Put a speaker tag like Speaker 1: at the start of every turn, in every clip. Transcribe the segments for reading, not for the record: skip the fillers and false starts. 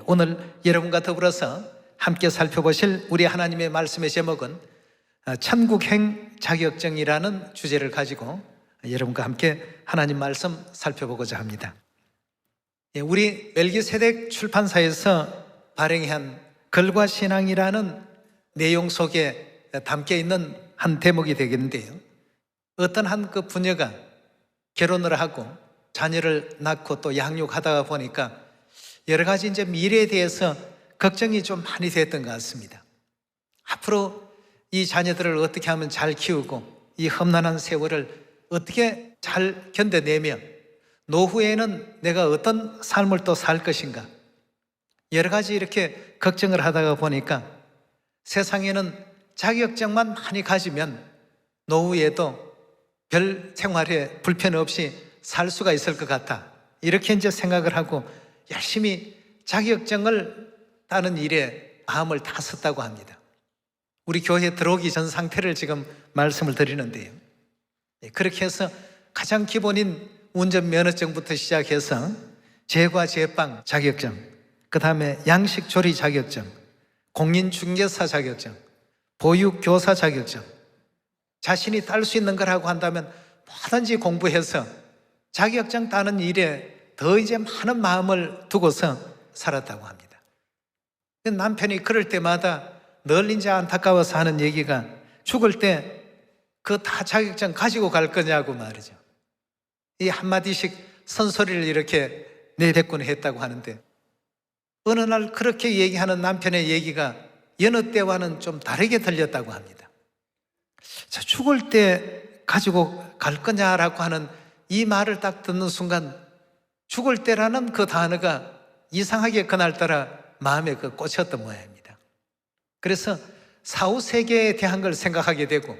Speaker 1: 오늘 여러분과 더불어서 함께 살펴보실 우리 하나님의 말씀의 제목은 천국행 자격증이라는 주제를 가지고 여러분과 함께 하나님 말씀 살펴보고자 합니다. 우리 멜기세덱 출판사에서 발행한 글과 신앙이라는 내용 속에 담겨 있는 한 대목이 되겠는데요, 어떤 한 그 부녀가 결혼을 하고 자녀를 낳고 또 양육하다가 보니까 여러 가지 이제 미래에 대해서 걱정이 좀 많이 됐던 것 같습니다. 앞으로 이 자녀들을 어떻게 하면 잘 키우고 이 험난한 세월을 어떻게 잘 견뎌내며 노후에는 내가 어떤 삶을 또 살 것인가, 여러 가지 이렇게 걱정을 하다가 보니까 세상에는 자격증만 많이 가지면 노후에도 별 생활에 불편 없이 살 수가 있을 것 같아, 이렇게 이제 생각을 하고 열심히 자격증을 따는 일에 마음을 다 썼다고 합니다. 우리 교회에 들어오기 전 상태를 지금 말씀을 드리는데요, 그렇게 해서 가장 기본인 운전면허증부터 시작해서 제과 제빵 자격증, 그 다음에 양식조리 자격증, 공인중개사 자격증, 보육교사 자격증, 자신이 딸 수 있는 거라고 한다면 뭐든지 공부해서 자격증 따는 일에 더 이제 많은 마음을 두고서 살았다고 합니다. 남편이 그럴 때마다 늘 이제 안타까워서 하는 얘기가, 죽을 때 그 다 자격증 가지고 갈 거냐고 말이죠. 이 한마디씩 선소리를 이렇게 내뱉곤 했다고 하는데, 어느 날 그렇게 얘기하는 남편의 얘기가 여느 때와는 좀 다르게 들렸다고 합니다. 자, 죽을 때 가지고 갈 거냐라고 하는 이 말을 딱 듣는 순간 죽을 때라는 그 단어가 이상하게 그날따라 마음에 꽂혔던 모양입니다. 그래서 사후세계에 대한 걸 생각하게 되고,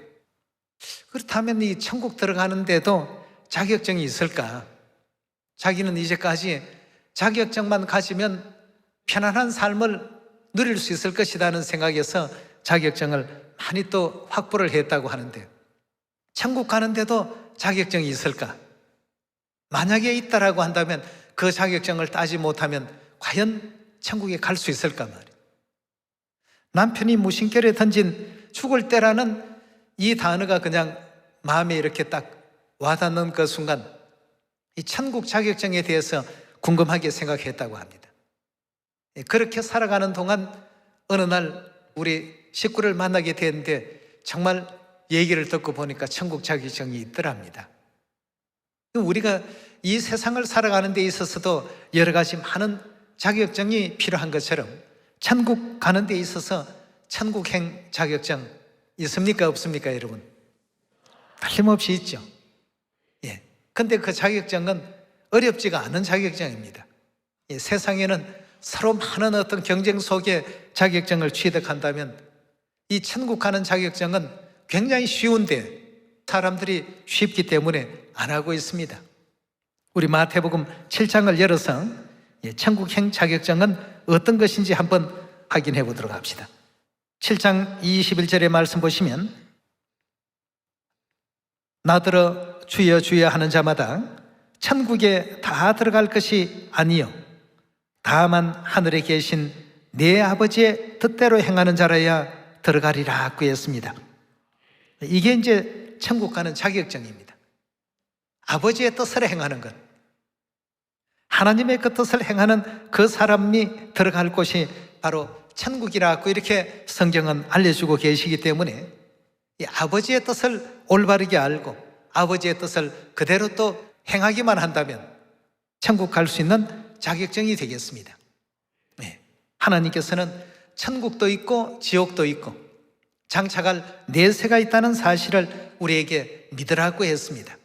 Speaker 1: 그렇다면 이 천국 들어가는데도 자격증이 있을까? 자기는 이제까지 자격증만 가지면 편안한 삶을 누릴 수 있을 것이라는 생각에서 자격증을 많이 또 확보를 했다고 하는데, 천국 가는데도 자격증이 있을까? 만약에 있다라고 한다면 그 자격증을 따지 못하면 과연 천국에 갈 수 있을까 말이에요. 남편이 무심결에 던진 죽을 때라는 이 단어가 그냥 마음에 이렇게 딱 와닿는 그 순간 이 천국 자격증에 대해서 궁금하게 생각했다고 합니다. 그렇게 살아가는 동안 어느 날 우리 식구를 만나게 됐는데 정말 얘기를 듣고 보니까 천국 자격증이 있더랍니다. 우리가 이 세상을 살아가는 데 있어서도 여러 가지 많은 자격증이 필요한 것처럼 천국 가는 데 있어서 천국행 자격증 있습니까? 없습니까? 여러분? 틀림없이 있죠. 예. 근데 그 자격증은 어렵지가 않은 자격증입니다. 예. 세상에는 서로 많은 어떤 경쟁 속에 자격증을 취득한다면 이 천국 가는 자격증은 굉장히 쉬운데 사람들이 쉽기 때문에 안 하고 있습니다. 우리 마태복음 7장을 열어서 천국행 자격증은 어떤 것인지 한번 확인해 보도록 합시다. 7장 21절의 말씀 보시면, 나더러 주여 주여 하는 자마다 천국에 다 들어갈 것이 아니요 다만 하늘에 계신 내 아버지의 뜻대로 행하는 자라야 들어가리라 그랬습니다. 이게 이제 천국 가는 자격증입니다. 아버지의 뜻을 행하는 것, 하나님의 그 뜻을 행하는 그 사람이 들어갈 곳이 바로 천국이라고 이렇게 성경은 알려주고 계시기 때문에 이 아버지의 뜻을 올바르게 알고 아버지의 뜻을 그대로 또 행하기만 한다면 천국 갈 수 있는 자격증이 되겠습니다. 네. 하나님께서는 천국도 있고 지옥도 있고 장차갈 내세가 있다는 사실을 우리에게 믿으라고 했습니다.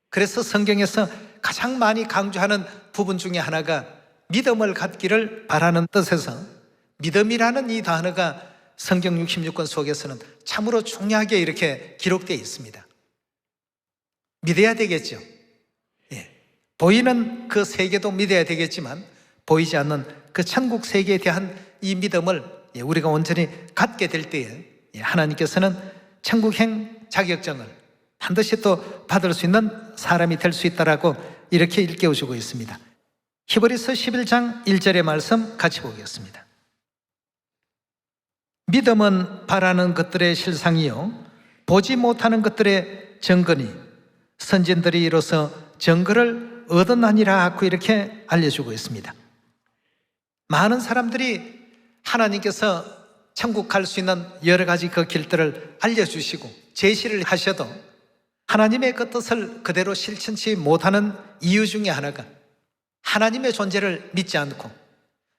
Speaker 1: 그래서 성경에서 가장 많이 강조하는 부분 중에 하나가 믿음을 갖기를 바라는 뜻에서 믿음이라는 이 단어가 성경 66권 속에서는 참으로 중요하게 이렇게 기록되어 있습니다. 믿어야 되겠죠. 예. 보이는 그 세계도 믿어야 되겠지만 보이지 않는 그 천국 세계에 대한 이 믿음을 우리가 온전히 갖게 될 때에 하나님께서는 천국행 자격증을 반드시 또 받을 수 있는 사람이 될 수 있다라고 이렇게 일깨워주고 있습니다. 히브리서 11장 1절의 말씀 같이 보겠습니다. 믿음은 바라는 것들의 실상이요 보지 못하는 것들의 증거니 선진들이 이로써 증거를 얻었나니라 하고 이렇게 알려주고 있습니다. 많은 사람들이 하나님께서 천국 갈 수 있는 여러 가지 그 길들을 알려주시고 제시를 하셔도 하나님의 그 뜻을 그대로 실천치 못하는 이유 중에 하나가 하나님의 존재를 믿지 않고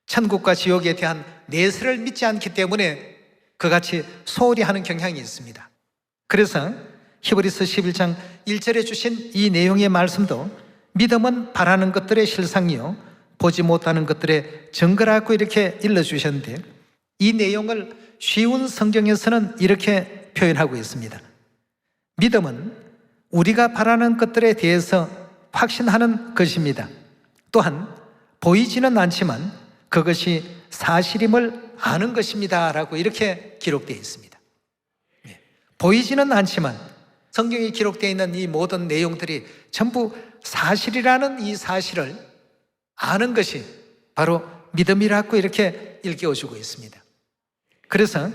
Speaker 1: 천국과 지옥에 대한 내세를 믿지 않기 때문에 그같이 소홀히 하는 경향이 있습니다. 그래서 히브리서 11장 1절에 주신 이 내용의 말씀도 믿음은 바라는 것들의 실상이요 보지 못하는 것들의 증거라고 이렇게 일러주셨는데, 이 내용을 쉬운 성경에서는 이렇게 표현하고 있습니다. 믿음은 우리가 바라는 것들에 대해서 확신하는 것입니다. 또한 보이지는 않지만 그것이 사실임을 아는 것입니다 라고 이렇게 기록되어 있습니다. 보이지는 않지만 성경에 기록되어 있는 이 모든 내용들이 전부 사실이라는 이 사실을 아는 것이 바로 믿음이라고 이렇게 일깨워주고 있습니다. 그래서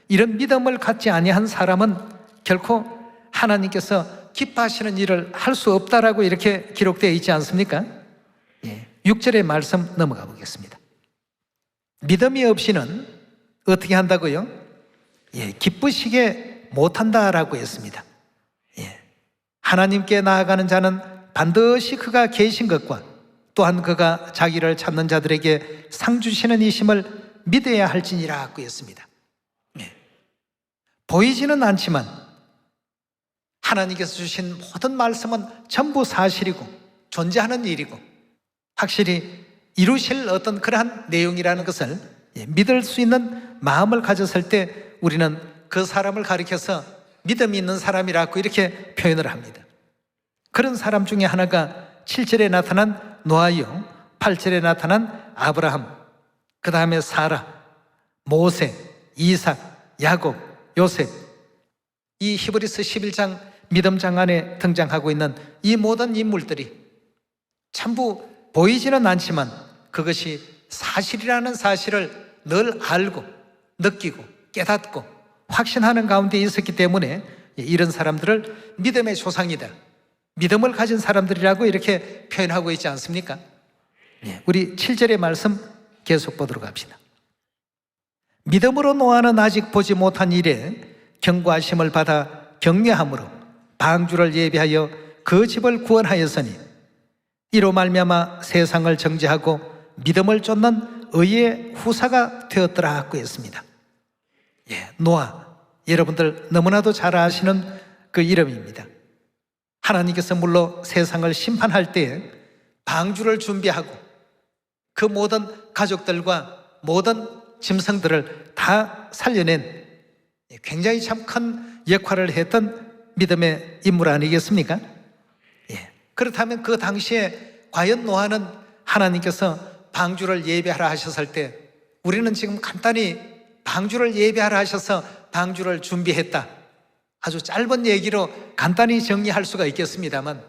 Speaker 1: 이런 믿음을 갖지 아니한 사람은 결코 하나님께서 기뻐하시는 일을 할 수 없다라고 이렇게 기록되어 있지 않습니까? 6절의 말씀 넘어가 보겠습니다. 믿음이 없이는 어떻게 한다고요? 기쁘시게 못한다라고 했습니다. 하나님께 나아가는 자는 반드시 그가 계신 것과 또한 그가 자기를 찾는 자들에게 상 주시는 이심을 믿어야 할지니라고 했습니다. 보이지는 않지만 하나님께서 주신 모든 말씀은 전부 사실이고 존재하는 일이고 확실히 이루실 어떤 그러한 내용이라는 것을 믿을 수 있는 마음을 가졌을 때 우리는 그 사람을 가리켜서 믿음이 있는 사람이라고 이렇게 표현을 합니다. 그런 사람 중에 하나가 7절에 나타난 노아요, 8절에 나타난 아브라함, 그 다음에 사라, 모세, 이삭, 야곱, 요셉, 이 히브리서 11장 믿음장 안에 등장하고 있는 이 모든 인물들이 전부 보이지는 않지만 그것이 사실이라는 사실을 늘 알고 느끼고 깨닫고 확신하는 가운데 있었기 때문에 이런 사람들을 믿음의 조상이다, 믿음을 가진 사람들이라고 이렇게 표현하고 있지 않습니까? 우리 7절의 말씀 계속 보도록 합시다. 믿음으로 노아는 아직 보지 못한 일에 경고하심을 받아 격려함으로 방주를 예비하여 그 집을 구원하였으니 이로 말미암아 세상을 정죄하고 믿음을 쫓는 의의 후사가 되었더라 하고 했습니다. 노아, 여러분들 너무나도 잘 아시는 그 이름입니다. 하나님께서 물론 세상을 심판할 때 방주를 준비하고 그 모든 가족들과 모든 짐승들을 다 살려낸 굉장히 참 큰 역할을 했던 믿음의 인물 아니겠습니까? 그렇다면 그 당시에 과연 노아는 하나님께서 방주를 예배하라 하셨을 때 우리는 지금 간단히 방주를 예배하라 하셔서 방주를 준비했다, 아주 짧은 얘기로 간단히 정리할 수가 있겠습니다만,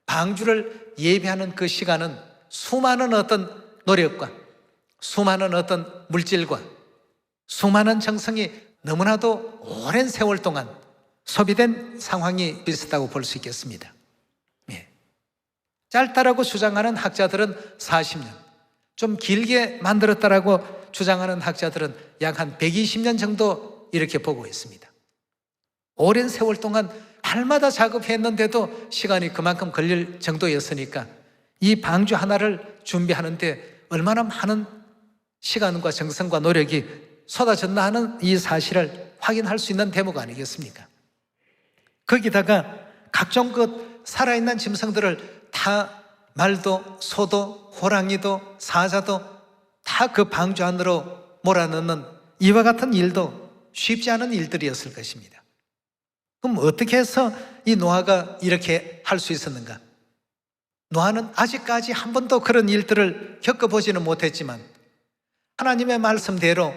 Speaker 1: 방주를 예배하는 그 시간은 수많은 어떤 노력과 수많은 어떤 물질과 수많은 정성이 너무나도 오랜 세월 동안 소비된 상황이 있었다고 볼 수 있겠습니다. 짧다라고 주장하는 학자들은 40년, 좀 길게 만들었다라고 주장하는 학자들은 약 한 120년 정도 이렇게 보고 있습니다. 오랜 세월 동안 날마다 작업했는데도 시간이 그만큼 걸릴 정도였으니까 이 방주 하나를 준비하는데 얼마나 많은 시간과 정성과 노력이 쏟아졌나 하는 이 사실을 확인할 수 있는 대목 아니겠습니까? 거기다가 각종 그 살아있는 짐승들을 다 말도 소도 호랑이도 사자도 다 그 방주 안으로 몰아넣는 이와 같은 일도 쉽지 않은 일들이었을 것입니다. 그럼 어떻게 해서 이 노아가 이렇게 할 수 있었는가? 노아는 아직까지 한 번도 그런 일들을 겪어보지는 못했지만 하나님의 말씀대로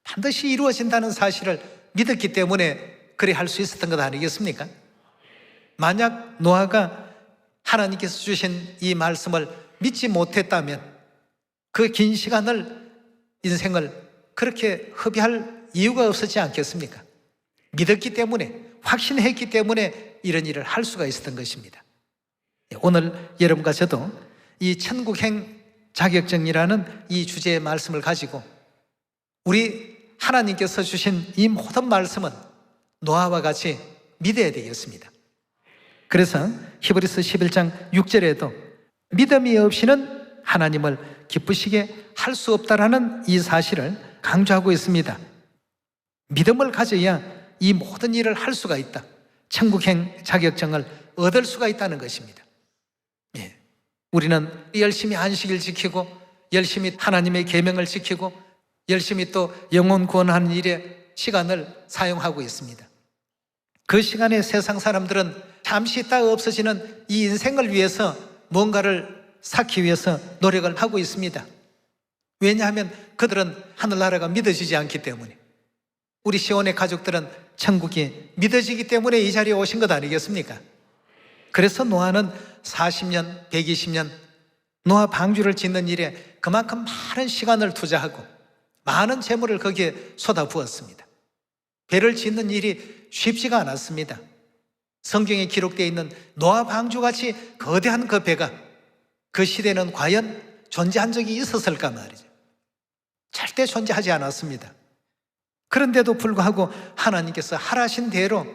Speaker 1: 반드시 이루어진다는 사실을 믿었기 때문에 그리 할 수 있었던 것 아니겠습니까? 만약 노아가 하나님께서 주신 이 말씀을 믿지 못했다면, 그 긴 시간을, 인생을 그렇게 허비할 이유가 없었지 않겠습니까? 믿었기 때문에, 확신했기 때문에 이런 일을 할 수가 있었던 것입니다. 오늘 여러분과 저도 이 천국행 자격증이라는 이 주제의 말씀을 가지고 우리 하나님께서 주신 이 모든 말씀은 노아와 같이 믿어야 되겠습니다. 그래서 히브리서 11장 6절에도 믿음이 없이는 하나님을 기쁘시게 할 수 없다라는 이 사실을 강조하고 있습니다. 믿음을 가져야 이 모든 일을 할 수가 있다. 천국행 자격증을 얻을 수가 있다는 것입니다. 예. 우리는 열심히 안식일 지키고 열심히 하나님의 계명을 지키고 열심히 또 영혼 구원하는 일에 시간을 사용하고 있습니다. 그 시간에 세상 사람들은 잠시 있다가 없어지는 이 인생을 위해서 뭔가를 쌓기 위해서 노력을 하고 있습니다. 왜냐하면 그들은 하늘나라가 믿어지지 않기 때문에, 우리 시온의 가족들은 천국이 믿어지기 때문에 이 자리에 오신 것 아니겠습니까? 그래서 노아는 40년, 120년 노아 방주를 짓는 일에 그만큼 많은 시간을 투자하고 많은 재물을 거기에 쏟아부었습니다. 배를 짓는 일이 쉽지가 않았습니다. 성경에 기록되어 있는 노아 방주같이 거대한 그 배가 그 시대는 과연 존재한 적이 있었을까 말이죠. 절대 존재하지 않았습니다. 그런데도 불구하고 하나님께서 하라신 대로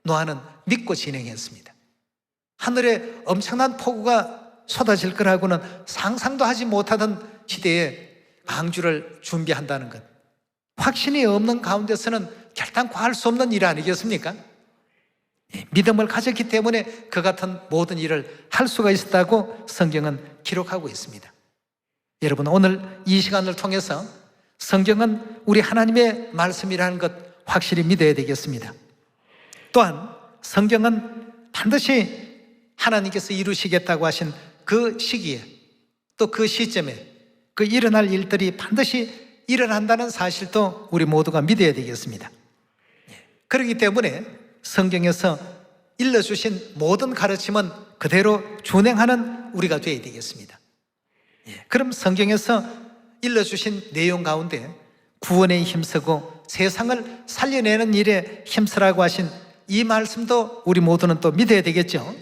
Speaker 1: 노아는 믿고 진행했습니다. 하늘에 엄청난 폭우가 쏟아질 거라고는 상상도 하지 못하던 시대에 방주를 준비한다는 것, 확신이 없는 가운데서는 결단코 할 수 없는 일 아니겠습니까? 믿음을 가졌기 때문에 그 같은 모든 일을 할 수가 있었다고 성경은 기록하고 있습니다. 여러분, 오늘 이 시간을 통해서 성경은 우리 하나님의 말씀이라는 것 확실히 믿어야 되겠습니다. 또한 성경은 반드시 하나님께서 이루시겠다고 하신 그 시기에, 또 그 시점에 그 일어날 일들이 반드시 일어난다는 사실도 우리 모두가 믿어야 되겠습니다. 그렇기 때문에 성경에서 일러주신 모든 가르침은 그대로 준행하는 우리가 되어야 되겠습니다. 그럼 성경에서 일러주신 내용 가운데 구원에 힘쓰고 세상을 살려내는 일에 힘쓰라고 하신 이 말씀도 우리 모두는 또 믿어야 되겠죠.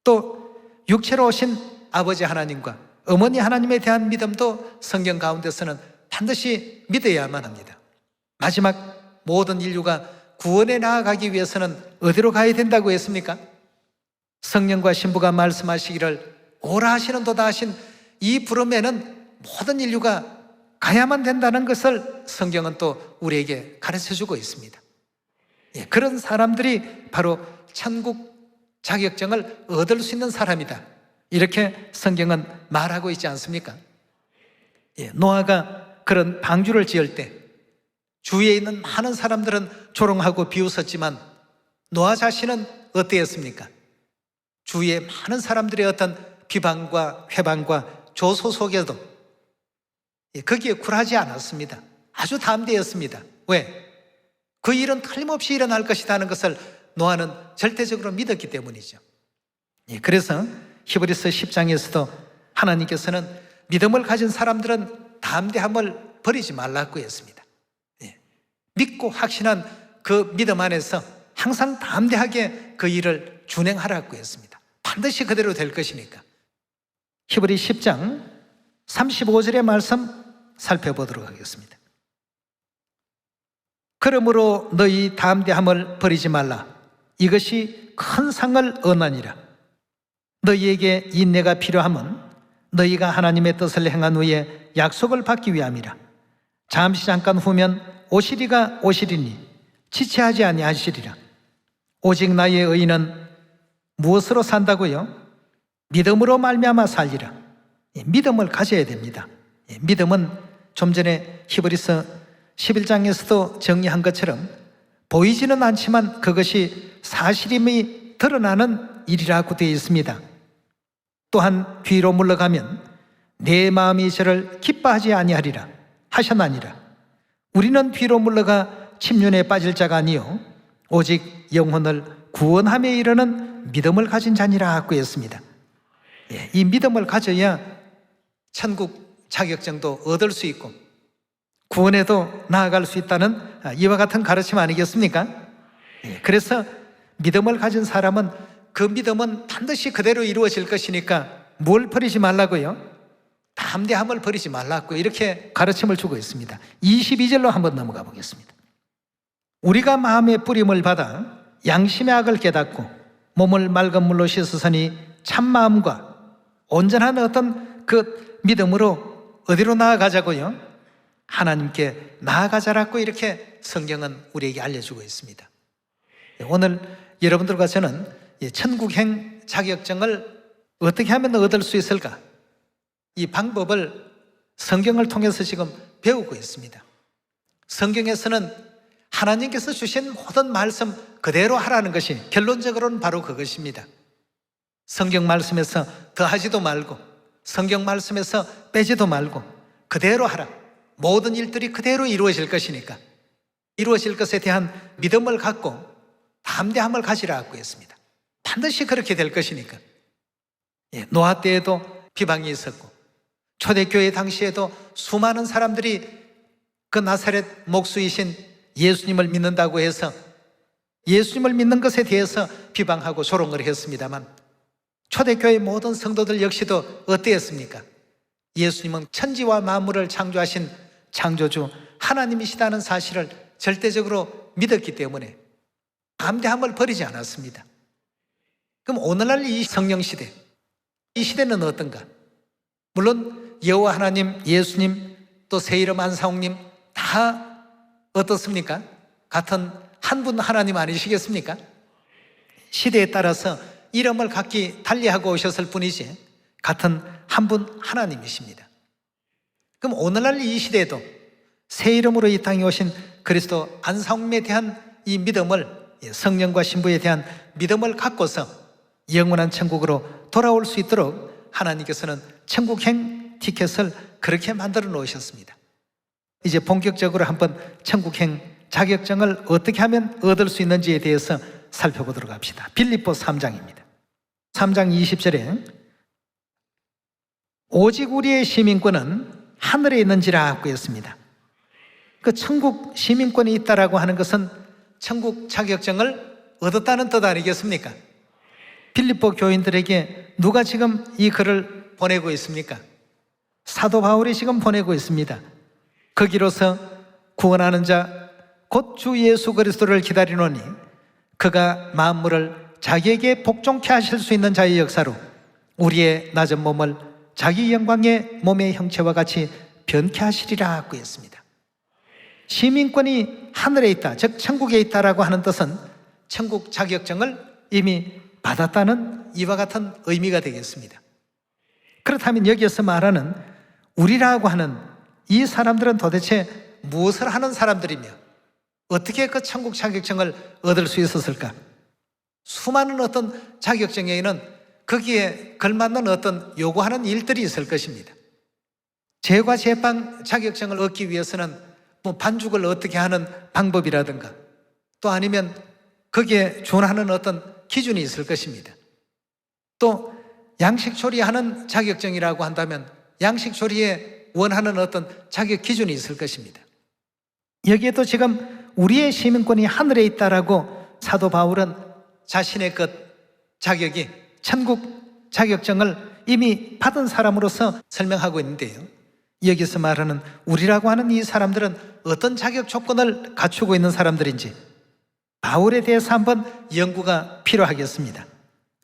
Speaker 1: 또 육체로 오신 아버지 하나님과 어머니 하나님에 대한 믿음도 성경 가운데서는 반드시 믿어야만 합니다. 마지막 모든 인류가 구원에 나아가기 위해서는 어디로 가야 된다고 했습니까? 성령과 신부가 말씀하시기를 오라 하시는도다 하신 이 부름에는 모든 인류가 가야만 된다는 것을 성경은 또 우리에게 가르쳐주고 있습니다. 그런 사람들이 바로 천국 자격증을 얻을 수 있는 사람이다, 이렇게 성경은 말하고 있지 않습니까? 노아가 그런 방주를 지을 때 주위에 있는 많은 사람들은 조롱하고 비웃었지만 노아 자신은 어땠습니까? 주위에 많은 사람들의 어떤 비방과 회방과 조소 속에도 거기에 굴하지 않았습니다. 아주 담대했습니다. 왜? 그 일은 틀림없이 일어날 것이라는 것을 노아는 절대적으로 믿었기 때문이죠. 그래서 히브리서 10장에서도 하나님께서는 믿음을 가진 사람들은 담대함을 버리지 말라고 했습니다. 믿고 확신한 그 믿음 안에서 항상 담대하게 그 일을 준행하라고 했습니다. 반드시 그대로 될 것이니까. 히브리 10장 35절의 말씀 살펴보도록 하겠습니다. 그러므로 너희 담대함을 버리지 말라. 이것이 큰 상을 얻나니라. 너희에게 인내가 필요함은 너희가 하나님의 뜻을 행한 후에 약속을 받기 위함이라. 잠시 잠깐 후면 오시리가 오시리니 지체하지 아니하시리라. 오직 나의 의인은 무엇으로 산다고요? 믿음으로 말미암아 살리라. 믿음을 가져야 됩니다. 믿음은 좀 전에 히브리서 11장에서도 정리한 것처럼 보이지는 않지만 그것이 사실임이 드러나는 일이라고 되어 있습니다. 또한 뒤로 물러가면 내 마음이 저를 기뻐하지 아니하리라 하셨나니라. 우리는 뒤로 물러가 침륜에 빠질 자가 아니요 오직 영혼을 구원함에 이르는 믿음을 가진 자니라 하고 했습니다. 이 믿음을 가져야 천국 자격증도 얻을 수 있고 구원에도 나아갈 수 있다는 이와 같은 가르침 아니겠습니까? 그래서 믿음을 가진 사람은 그 믿음은 반드시 그대로 이루어질 것이니까 뭘 버리지 말라고요? 담대함을 버리지 말라고 이렇게 가르침을 주고 있습니다. 22절로 한번 넘어가 보겠습니다. 우리가 마음의 뿌림을 받아 양심의 악을 깨닫고 몸을 맑은 물로 씻으서니 참마음과 온전한 어떤 그 믿음으로 어디로 나아가자고요? 하나님께 나아가자라고 이렇게 성경은 우리에게 알려주고 있습니다. 오늘 여러분들과 저는 천국행 자격증을 어떻게 하면 얻을 수 있을까? 이 방법을 성경을 통해서 지금 배우고 있습니다. 성경에서는 하나님께서 주신 모든 말씀 그대로 하라는 것이 결론적으로는 바로 그것입니다. 성경 말씀에서 더하지도 말고 성경 말씀에서 빼지도 말고 그대로 하라. 모든 일들이 그대로 이루어질 것이니까 이루어질 것에 대한 믿음을 갖고 담대함을 가지라고 했습니다. 반드시 그렇게 될 것이니까. 노아 때에도 비방이 있었고 초대교회 당시에도 수많은 사람들이 그 나사렛 목수이신 예수님을 믿는다고 해서 예수님을 믿는 것에 대해서 비방하고 조롱을 했습니다만 초대교회 모든 성도들 역시도 어땠습니까? 예수님은 천지와 만물을 창조하신 창조주 하나님이시다는 사실을 절대적으로 믿었기 때문에 담대함을 버리지 않았습니다. 그럼 오늘날 이 성령시대, 이 시대는 어떤가? 물론 여호와 하나님, 예수님, 또 새 이름 안사홍님 다 어떻습니까? 같은 한 분 하나님 아니시겠습니까? 시대에 따라서 이름을 각기 달리하고 오셨을 뿐이지 같은 한 분 하나님이십니다. 그럼 오늘날 이 시대에도 새 이름으로 이 땅에 오신 그리스도 안사홍님에 대한 이 믿음을, 성령과 신부에 대한 믿음을 갖고서 영원한 천국으로 돌아올 수 있도록 하나님께서는 천국행 티켓을 그렇게 만들어 놓으셨습니다. 이제 본격적으로 한번 천국행 자격증을 어떻게 하면 얻을 수 있는지에 대해서 살펴보도록 합시다. 빌립보 3장입니다. 3장 20절에 오직 우리의 시민권은 하늘에 있는지라 하고 했습니다. 그 천국 시민권이 있다라고 하는 것은 천국 자격증을 얻었다는 뜻 아니겠습니까? 빌립보 교인들에게 누가 지금 이 글을 보내고 있습니까? 사도 바울이 지금 보내고 있습니다. 거기로서 구원하는 자 곧 주 예수 그리스도를 기다리노니 그가 만물을 자기에게 복종케 하실 수 있는 자의 역사로 우리의 낮은 몸을 자기 영광의 몸의 형체와 같이 변케 하시리라 하고 했습니다. 시민권이 하늘에 있다, 즉 천국에 있다라고 하는 뜻은 천국 자격증을 이미 받았다는 이와 같은 의미가 되겠습니다. 그렇다면 여기에서 말하는 우리라고 하는 이 사람들은 도대체 무엇을 하는 사람들이며 어떻게 그 천국 자격증을 얻을 수 있었을까? 수많은 어떤 자격증에는 거기에 걸맞는 어떤 요구하는 일들이 있을 것입니다. 제과 제빵 자격증을 얻기 위해서는 뭐 반죽을 어떻게 하는 방법이라든가 또 아니면 거기에 준하는 어떤 기준이 있을 것입니다. 또 양식 조리하는 자격증이라고 한다면 양식 조리에 원하는 어떤 자격 기준이 있을 것입니다. 여기에도 지금 우리의 시민권이 하늘에 있다라고 사도 바울은 자신의 그 자격이 천국 자격증을 이미 받은 사람으로서 설명하고 있는데요. 여기서 말하는 우리라고 하는 이 사람들은 어떤 자격 조건을 갖추고 있는 사람들인지 바울에 대해서 한번 연구가 필요하겠습니다.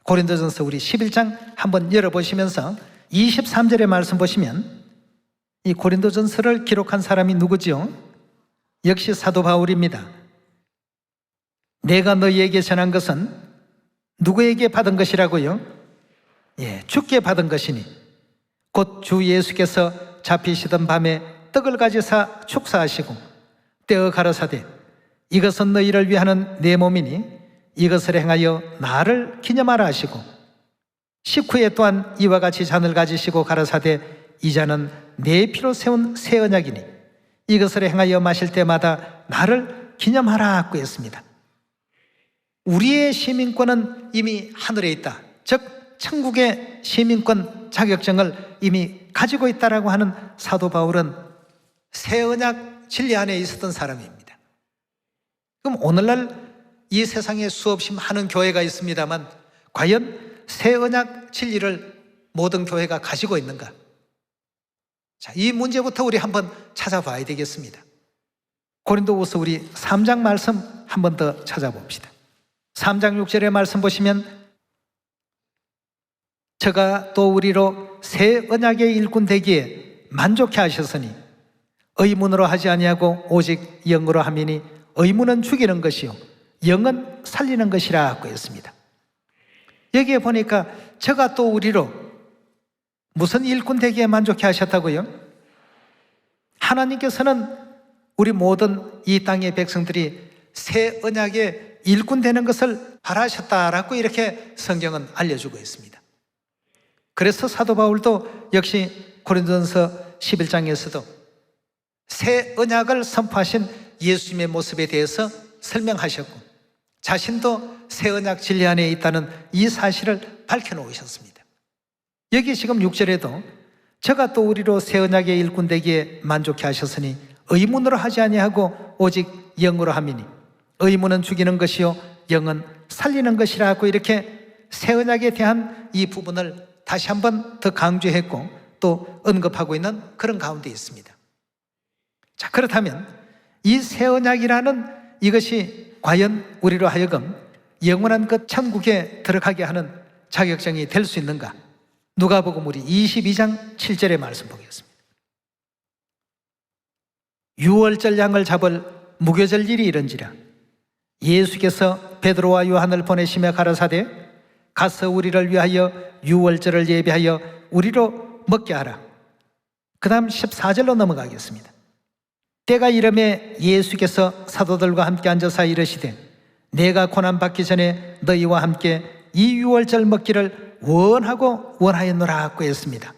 Speaker 1: 고린도전서 우리 11장 한번 열어보시면서 23절의 말씀 보시면 이 고린도전서를 기록한 사람이 누구지요? 역시 사도 바울입니다. 내가 너희에게 전한 것은 누구에게 받은 것이라고요? 주께 받은 것이니 곧 주 예수께서 잡히시던 밤에 떡을 가지사 축사하시고 떼어 가라사대 이것은 너희를 위하는 내 몸이니 이것을 행하여 나를 기념하라 하시고 식후에 또한 이와 같이 잔을 가지시고 가라사대 이 잔은 내 피로 세운 새 언약이니 이것을 행하여 마실 때마다 나를 기념하라 하고 했습니다. 우리의 시민권은 이미 하늘에 있다, 즉 천국에 시민권 자격증을 이미 가지고 있다라고 하는 사도 바울은 새 언약 진리 안에 있었던 사람입니다. 그럼 오늘날 이 세상에 수없이 많은 교회가 있습니다만 과연 새 언약 진리를 모든 교회가 가지고 있는가? 자, 이 문제부터 우리 한번 찾아봐야 되겠습니다. 고린도후서 우리 3장 말씀 한 번 더 찾아봅시다. 3장 6절의 말씀 보시면 저가 또 우리로 새 언약의 일꾼 되기에 만족해 하셨으니 의문으로 하지 아니하고 오직 영으로 함이니 의문은 죽이는 것이요 영은 살리는 것이라고 했습니다. 여기에 보니까 저가 또 우리로 무슨 일꾼 되기에 만족해 하셨다고요? 하나님께서는 우리 모든 이 땅의 백성들이 새 언약의 일꾼 되는 것을 바라셨다라고 이렇게 성경은 알려주고 있습니다. 그래서 사도 바울도 역시 고린도전서 11장에서도 새 언약을 선포하신 예수님의 모습에 대해서 설명하셨고 자신도 새 언약 진리 안에 있다는 이 사실을 밝혀놓으셨습니다. 여기 지금 6절에도 저가 또 우리로 새 언약의 일꾼 되기에 만족해 하셨으니 의문으로 하지 아니하고 오직 영으로 함이니 의문은 죽이는 것이요 영은 살리는 것이라고 이렇게 새 언약에 대한 이 부분을 다시 한번 더 강조했고 또 언급하고 있는 그런 가운데 있습니다. 자, 그렇다면 이 새 언약이라는 이것이 과연 우리로 하여금 영원한 그 천국에 들어가게 하는 자격증이 될 수 있는가? 누가복음 우리 22장 7절의 말씀 보겠습니다. 유월절 양을 잡을 무교절 일이 이른지라 예수께서 베드로와 요한을 보내시며 가라사대 가서 우리를 위하여 유월절을 예비하여 우리로 먹게 하라. 그 다음 14절로 넘어가겠습니다. 때가 이름에 예수께서 사도들과 함께 앉아서 이르시되 내가 고난받기 전에 너희와 함께 이 유월절 먹기를 원하고 원하였노라고 했습니다.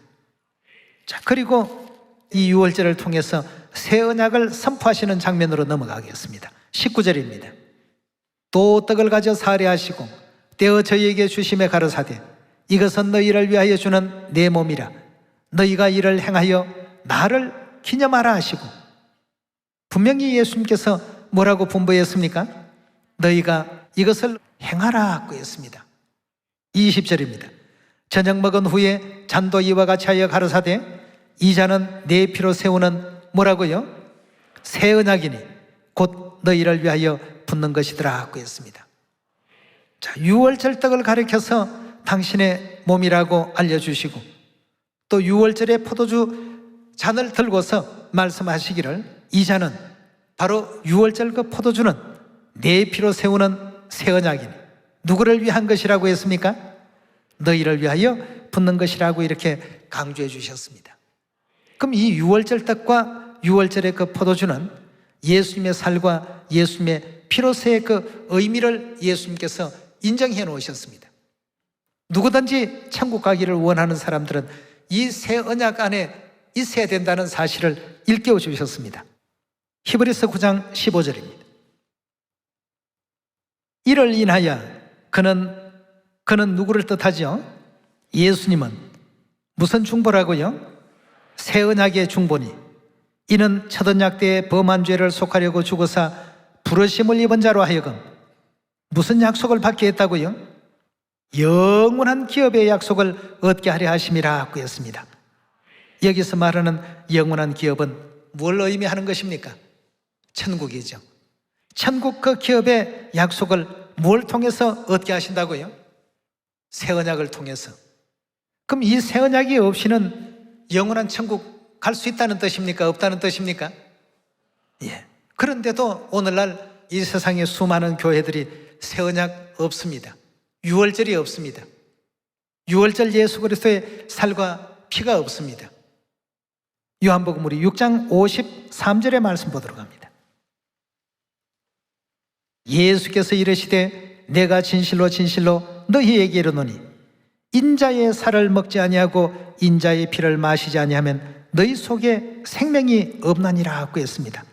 Speaker 1: 자, 그리고 이 유월절을 통해서 새 언약을 선포하시는 장면으로 넘어가겠습니다. 19절입니다. 또 떡을 가져 사례하시고 떼어 저희에게 주심에 가로사대 이것은 너희를 위하여 주는 내 몸이라 너희가 이를 행하여 나를 기념하라 하시고 분명히 예수님께서 뭐라고 분부했습니까? 너희가 이것을 행하라고 했습니다. 20절입니다. 저녁 먹은 후에 잔도 이와 같이 하여 가로사대 이 잔은 내 피로 세우는 뭐라고요? 새 언약이니 곧 너희를 위하여 붓는 것이더라고 했습니다. 자, 유월절 떡을 가리켜서 당신의 몸이라고 알려주시고 또 유월절의 포도주 잔을 들고서 말씀하시기를 이 잔은 바로 유월절 그 포도주는 내 피로 세우는 새 언약이니 누구를 위한 것이라고 했습니까? 너희를 위하여 붓는 것이라고 이렇게 강조해 주셨습니다. 그럼 이 유월절 떡과 유월절의 그 포도주는 예수님의 살과 예수님의 피로세의 그 의미를 예수님께서 인정해 놓으셨습니다. 누구든지 천국 가기를 원하는 사람들은 이 새 언약 안에 있어야 된다는 사실을 일깨워 주셨습니다. 히브리서 9장 15절입니다. 이를 인하여 그는 누구를 뜻하죠? 예수님은 무슨 중보라고요? 새 언약의 중보니 이는 첫 언약 때의 범한 죄를 속하려고 죽어서 부르심을 입은 자로 하여금 무슨 약속을 받게 했다고요? 영원한 기업의 약속을 얻게 하려 하심이라고 했습니다. 여기서 말하는 영원한 기업은 뭘 의미하는 것입니까? 천국이죠. 천국 그 기업의 약속을 뭘 통해서 얻게 하신다고요? 새 언약을 통해서. 그럼 이 새 언약이 없이는 영원한 천국 갈 수 있다는 뜻입니까? 없다는 뜻입니까? 예. 그런데도 오늘날 이 세상에 수많은 교회들이 새 언약 없습니다. 유월절이 없습니다. 유월절 예수 그리스도의 살과 피가 없습니다. 요한복음 우리 6장 53절의 말씀 보도록 합니다. 예수께서 이르시되 내가 진실로 진실로 너희에게 이르노니 인자의 살을 먹지 아니하고 인자의 피를 마시지 아니하면 너희 속에 생명이 없나니라고 했습니다.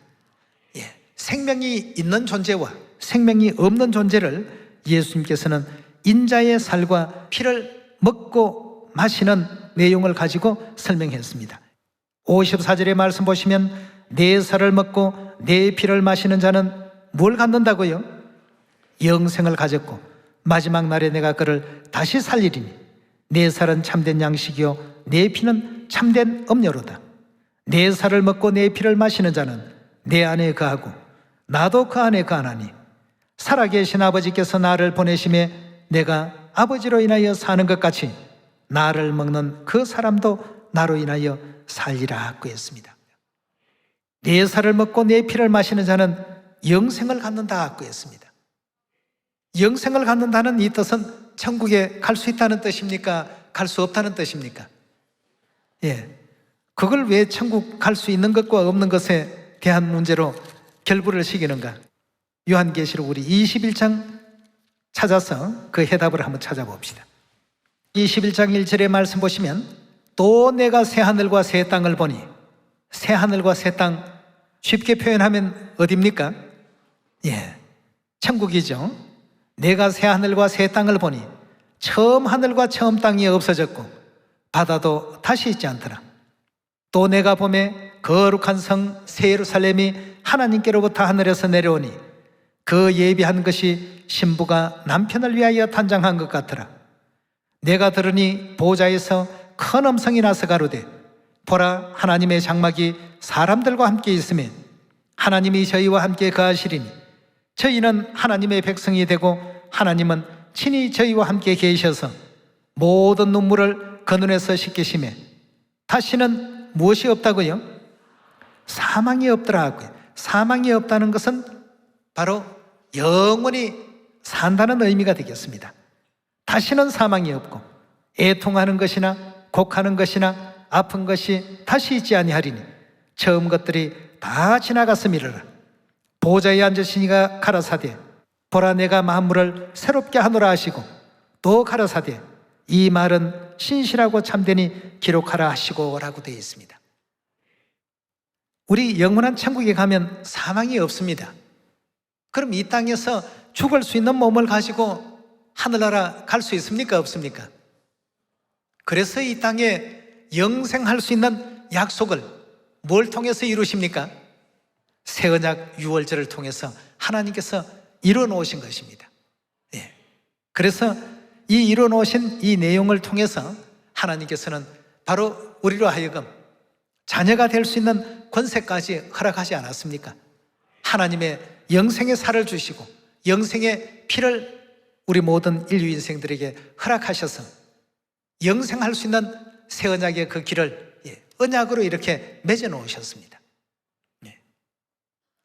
Speaker 1: 예, 생명이 있는 존재와 생명이 없는 존재를 예수님께서는 인자의 살과 피를 먹고 마시는 내용을 가지고 설명했습니다. 54절의 말씀 보시면 내 살을 먹고 내 피를 마시는 자는 뭘 갖는다고요? 영생을 가졌고 마지막 날에 내가 그를 다시 살리리니 내 살은 참된 양식이요 내 피는 참된 음료로다. 내 살을 먹고 내 피를 마시는 자는 내 안에 거하고 나도 그 안에 거하나니 살아계신 아버지께서 나를 보내심에 내가 아버지로 인하여 사는 것 같이 나를 먹는 그 사람도 나로 인하여 살리라 고 했습니다. 내 살을 먹고 내 피를 마시는 자는 영생을 갖는다 고 했습니다. 영생을 갖는다는 이 뜻은 천국에 갈 수 있다는 뜻입니까? 갈 수 없다는 뜻입니까? 예, 그걸 왜 천국 갈 수 있는 것과 없는 것에 대한 문제로 결부를 시키는가? 요한계시록 우리 21장 찾아서 그 해답을 한번 찾아봅시다. 21장 1절의 말씀 보시면 또 내가 새하늘과 새 땅을 보니, 새하늘과 새 땅 쉽게 표현하면 어디입니까? 예, 천국이죠. 내가 새하늘과 새 땅을 보니 처음 하늘과 처음 땅이 없어졌고 바다도 다시 있지 않더라. 또 내가 보매 거룩한 성 새 예루살렘이 하나님께로부터 하늘에서 내려오니 그 예비한 것이 신부가 남편을 위하여 탄장한 것 같더라. 내가 들으니 보좌에서 큰 음성이 나서 가로되 보라 하나님의 장막이 사람들과 함께 있으며 하나님이 저희와 함께 거하시리니 저희는 하나님의 백성이 되고 하나님은 친히 저희와 함께 계셔서 모든 눈물을 그 눈에서 씻기시며 다시는 무엇이 없다고요? 사망이 없더라고요. 사망이 없다는 것은 바로 영원히 산다는 의미가 되겠습니다. 다시는 사망이 없고 애통하는 것이나 곡하는 것이나 아픈 것이 다시 있지 아니하리니 처음 것들이 다 지나갔음이로라. 보좌에 앉으신 이가 가라사대 보라 내가 만물을 새롭게 하노라 하시고 또 가라사대 이 말은 신실하고 참되니 기록하라 하시고 라고 되어 있습니다. 우리 영원한 천국에 가면 사망이 없습니다. 그럼 이 땅에서 죽을 수 있는 몸을 가지고 하늘나라 갈 수 있습니까? 없습니까? 그래서 이 땅에 영생할 수 있는 약속을 뭘 통해서 이루십니까? 새 언약 유월절을 통해서 하나님께서 이루어 놓으신 것입니다. 예. 그래서 이 이루어 놓으신 이 내용을 통해서 하나님께서는 바로 우리로 하여금 자녀가 될 수 있는 권세까지 허락하지 않았습니까? 하나님의 영생의 살을 주시고 영생의 피를 우리 모든 인류 인생들에게 허락하셔서 영생할 수 있는 새 언약의 그 길을 언약으로 이렇게 맺어 놓으셨습니다.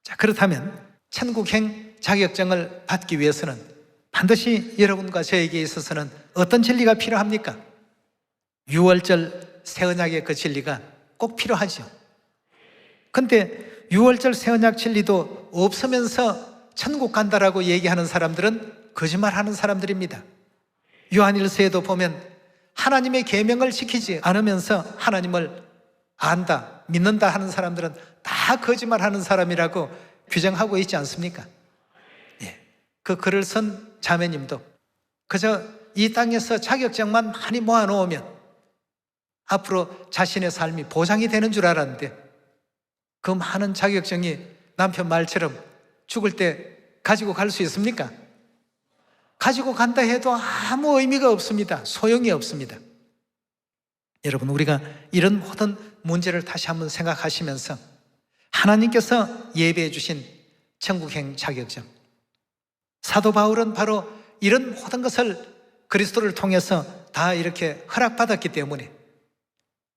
Speaker 1: 자, 그렇다면 천국행 자격증을 받기 위해서는 반드시 여러분과 저에게 있어서는 어떤 진리가 필요합니까? 유월절 새 언약의 그 진리가 꼭 필요하죠. 근데 유월절 새 언약 진리도 없으면서 천국 간다라고 얘기하는 사람들은 거짓말하는 사람들입니다. 요한일서에도 보면 하나님의 계명을 지키지 않으면서 하나님을 안다, 믿는다 하는 사람들은 다 거짓말하는 사람이라고 규정하고 있지 않습니까? 예. 그 글을 쓴 자매님도 그저 이 땅에서 자격증만 많이 모아놓으면 앞으로 자신의 삶이 보장이 되는 줄 알았는데 그 많은 자격증이 남편 말처럼 죽을 때 가지고 갈 수 있습니까? 가지고 간다 해도 아무 의미가 없습니다. 소용이 없습니다. 여러분, 우리가 이런 모든 문제를 다시 한번 생각하시면서 하나님께서 예배해 주신 천국행 자격증, 사도 바울은 바로 이런 모든 것을 그리스도를 통해서 다 이렇게 허락받았기 때문에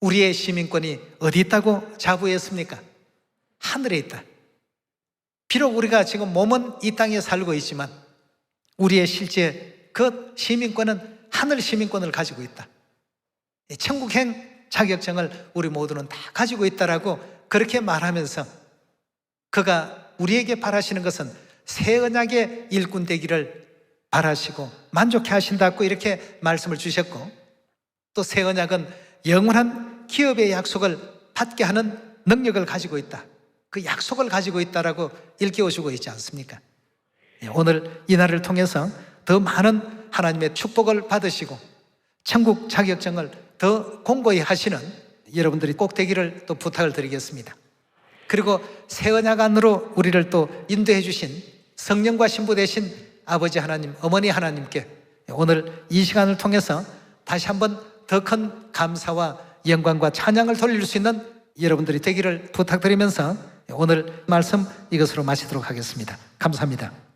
Speaker 1: 우리의 시민권이 어디 있다고 자부했습니까? 하늘에 있다. 비록 우리가 지금 몸은 이 땅에 살고 있지만 우리의 실제 그 시민권은 하늘 시민권을 가지고 있다. 천국행 자격증을 우리 모두는 다 가지고 있다라고 그렇게 말하면서 그가 우리에게 바라시는 것은 새 언약의 일꾼 되기를 바라시고 만족해 하신다고 이렇게 말씀을 주셨고 또 새 언약은 영원한 기업의 약속을 받게 하는 능력을 가지고 있다. 그 약속을 가지고 있다라고 일깨워주고 있지 않습니까? 오늘 이 날을 통해서 더 많은 하나님의 축복을 받으시고 천국 자격증을 더 공고히 하시는 여러분들이 꼭 되기를 또 부탁을 드리겠습니다. 그리고 새 언약 안으로 우리를 또 인도해 주신 성령과 신부 되신 아버지 하나님, 어머니 하나님께 오늘 이 시간을 통해서 다시 한번 더 큰 감사와 영광과 찬양을 돌릴 수 있는 여러분들이 되기를 부탁드리면서 오늘 말씀 이것으로 마치도록 하겠습니다. 감사합니다.